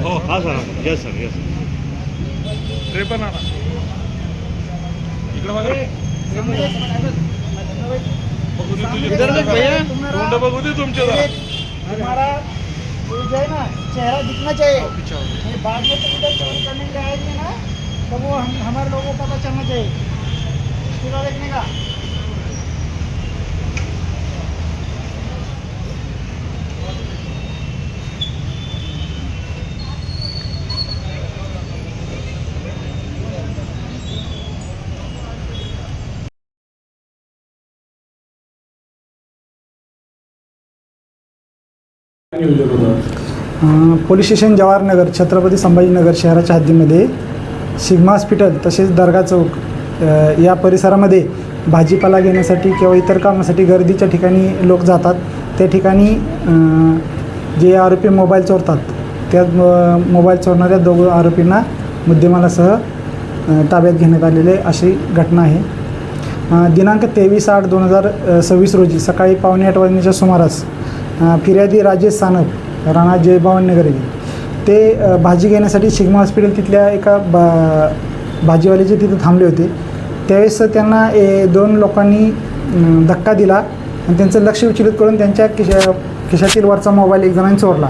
हो हां sir yes sir yes tray पण आणा इकडे बघा बघू दे तुझे तोंड बघू दे तुमचे जरा हमारा जो है ना चेहरा दिखना चाहिए बाद में तो इधर चोरी करने के लिए आएंगे ना तो वो हमारे लोगों को पता चलना चाहिए पूरा देखने का पोलीस स्टेशन जवाहरनगर छत्रपती संभाजीनगर शहराच्या हद्दीमध्ये सिग्मा हॉस्पिटल तसेच दर्गा चौक या परिसरामध्ये भाजीपाला घेण्यासाठी किंवा इतर कामासाठी गर्दीच्या ठिकाणी लोक जातात. त्या ठिकाणी जे आरोपी मोबाईल चोरतात त्या मोबाईल चोरणाऱ्या दोघं आरोपींना मुद्देमालासह ताब्यात घेण्यात आलेले अशी घटना आहे. दिनांक 23/8/2026 रोजी सकाळी 7:45 वाजण्याच्या सुमारास फिर्यादी राजेश सानप राणा जयभवानीनगर ते भाजी घेण्यासाठी सिग्मा हॉस्पिटल तिथल्या एका भाजीवाल्याचे तिथे थांबले होते. त्यावेळेस त्यांना 2 लोकांनी धक्का दिला आणि त्यांचं लक्ष विचलित करून त्यांच्या खिशातील वरचा मोबाईल एक जणांनी चोरला.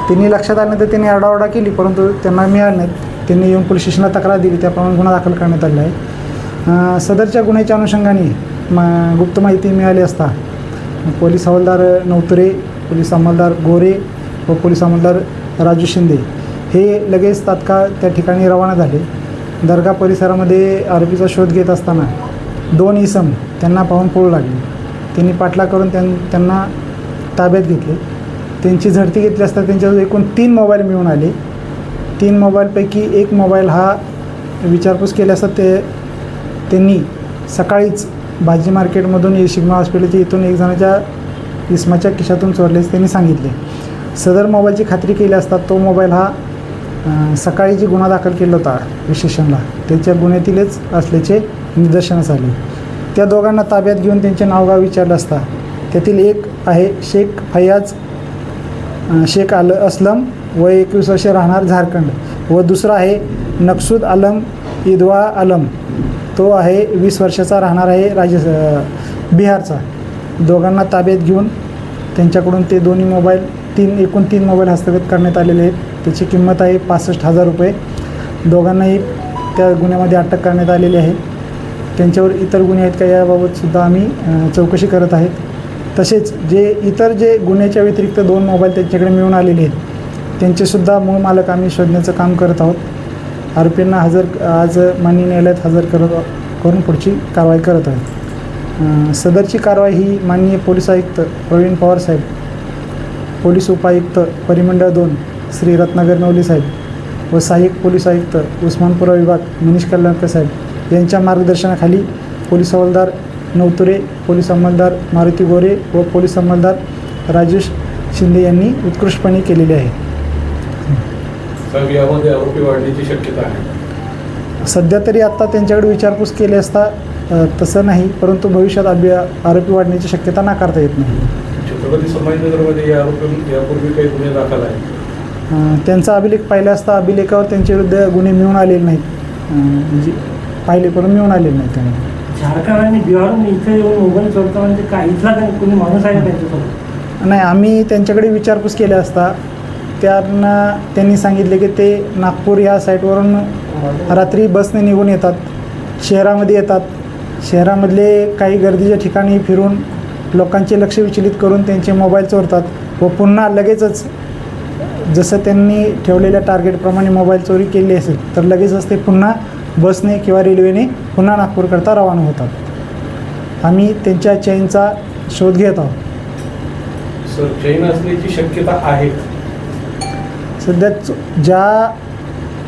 त्यांनी लक्षात आल्यानंतर त्यांनी आरडाओरडा केली परंतु त्यांना मिळालं नाहीत. त्यांनी येऊन पोलीस स्टेशनला तक्रार दिली त्याप्रमाणे गुन्हा दाखल करण्यात आलेला आहे. सदरच्या गुन्ह्याच्या अनुषंगाने गुप्त माहिती मिळाली असता पोलीस हवालदार नवतुरे, पोलीस अंमलदार गोरे व पोलीस अंमलदार राजू शिंदे हे लगेच तात्काळ त्या ठिकाणी रवाना झाले. दर्गा परिसरामध्ये आरोपीचा शोध घेत असताना 2 इसम त्यांना पाहून पळू लागले. त्यांनी पाठलाग करून त्यांना ताब्यात घेतले. त्यांची झडती घेतली असता त्यांच्याजवळ एकूण 3 मोबाईल मिळून आले. 3 मोबाईलपैकी एक मोबाईल हा विचारपूस केली असता त्यांनी सकाळीच भाजी मार्केटमधून सिग्मा हॉस्पिटलच्या इथून एक जणाच्या इसमाच्या खिशातून चोरल्याचे त्यांनी सांगितले. सदर मोबाईलची खात्री केली असता तो मोबाईल हा सकाळी जी गुन्हा दाखल केला होता स्टेशनला त्याच्या गुन्ह्यातीलच असल्याचे निदर्शनास आले. त्या दोघांना ताब्यात घेऊन त्यांचे नावगाव विचारलं असता त्यातील एक आहे शेख फैयाज शेख असलम वय 21 वर्षे राहणार झारखंड व दुसरा आहे नक्सूद आलम इदवा आलम तो आहे 20 वर्षाचा राहणार आहे बिहारचा. दोघांना ताब्यात घेऊन त्यांच्याकडून ते दोन्ही मोबाईल एकूण 3 मोबाईल हस्तगत करण्यात आलेले आहेत. त्याची किंमत आहे 65,000 रुपये. दोघांनाही त्या गुन्ह्यामध्ये अटक करण्यात आलेली आहे. त्यांच्यावर इतर गुन्हे आहेत का याबाबतसुद्धा आम्ही चौकशी करत आहेत. तसेच इतर गुन्ह्याच्या व्यतिरिक्त 2 मोबाईल त्यांच्याकडे मिळून आलेले आहेत त्यांचेसुद्धा मूळ मालक आम्ही शोधण्याचं काम करत आहोत. आरोपींना आज माननीय न्यायालयात हजर करून पुढची कारवाई करत आहोत. सदरची कारवाई ही माननीय पोलीस आयुक्त प्रवीण पवार साहेब, पोलीस उपायुक्त परिमंडळ 2 श्री रत्नागर नवले साहेब व सहाय्यक पोलीस आयुक्त उस्मानपुरा विभाग मनीष कल्याणकर साहेब यांच्या मार्गदर्शनाखाली पोलीस हवालदार नवतुरे, पोलीस अंमलदार मारुती गोरे व पोलीस अंमलदार राजेश शिंदे यांनी उत्कृष्टपणे केलेले आहे. यामध्ये आरोपी वाढण्याची शक्यता आहे. सध्या तरी आत्ता त्यांच्याकडे विचारपूस केली असता तसं नाही परंतु भविष्यात आरोपी वाढण्याची शक्यता नाकारता येत नाही. छत्रपती संभाजीनगरमध्ये या यापूर्वी काही गुन्हे दाखल आहेत. त्यांचा अभिलेख पाहिला असता अभिलेखावर त्यांच्या विरुद्ध गुन्हे मिळून आलेले नाहीत. म्हणजे पाहिले पण मिळून आलेले नाहीत. त्यांना झारखंड आणि बिहारून इथे येऊन मोबाईल चोरता म्हणजे काय इथला कोणी माणूस आहे त्यांच्यासोबत नाही. आम्ही त्यांच्याकडे विचारपूस केली असता त्यांनी सांगितले की ते नागपूर या साईटवरून रात्री बसने निघून येतात, शहरामध्ये येतात, शहरामधले काही गर्दीच्या ठिकाणी फिरून लोकांचे लक्ष विचलित करून त्यांचे मोबाईल चोरतात व पुन्हा लगेचच जसं त्यांनी ठेवलेल्या टार्गेटप्रमाणे मोबाईल चोरी केली असेल तर लगेचच ते पुन्हा बसने किंवा रेल्वेने पुन्हा नागपूरकरता रवाना होतात. आम्ही त्यांच्या चेनचा शोध घेत आहोत. सर, चेन असण्याची शक्यता आहे. सध्या ज्या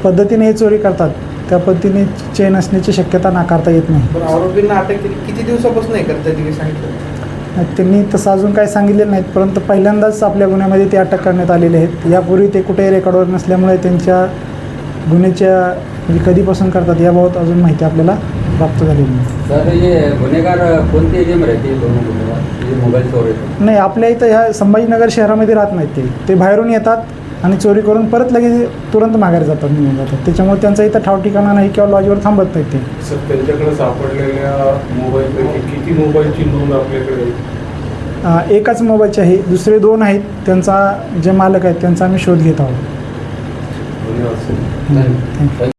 पद्धतीने हे चोरी करतात त्या पद्धतीने चेन असण्याची शक्यता नाकारता येत नाही. पण आरोपींना अटक केली किती दिवसापासून नाही करता येते सांगितलं? त्यांनी तसं अजून काही सांगितलेलं नाहीत परंतु पहिल्यांदाच आपल्या गुन्ह्यामध्ये ते अटक करण्यात आलेले आहेत. यापूर्वी ते कुठेही रेकॉर्डवर नसल्यामुळे त्यांच्या गुन्ह्याच्या म्हणजे कधीपासून करतात याबाबत अजून माहिती आपल्याला प्राप्त झालेली नाही. सर, हे गुन्हेगार कोणते एरियामध्ये राहते दोन गुन्हेगार मोबाईल चोरी? नाही, आपल्या इथं ह्या संभाजीनगर शहरामध्ये राहत नाहीत. ते बाहेरून येतात आणि चोरी करून परत लगेच तुरंत माघारी जातात, निघून जातात. त्याच्यामुळे त्यांचा इथं ठाव ठिकाणा नाही किंवा लॉजवर थांबत नाहीत ते. सर, त्यांच्याकडे सापडलेल्या मोबाईलपैकी किती मोबाईलची नोंद आपल्याकडे आहे? एकाच मोबाईलचे आहे, दुसरे 2 आहेत. त्यांचा जे मालक आहेत त्यांचा आम्ही शोध घेत आहोत. धन्यवाद सर. थँक्यू.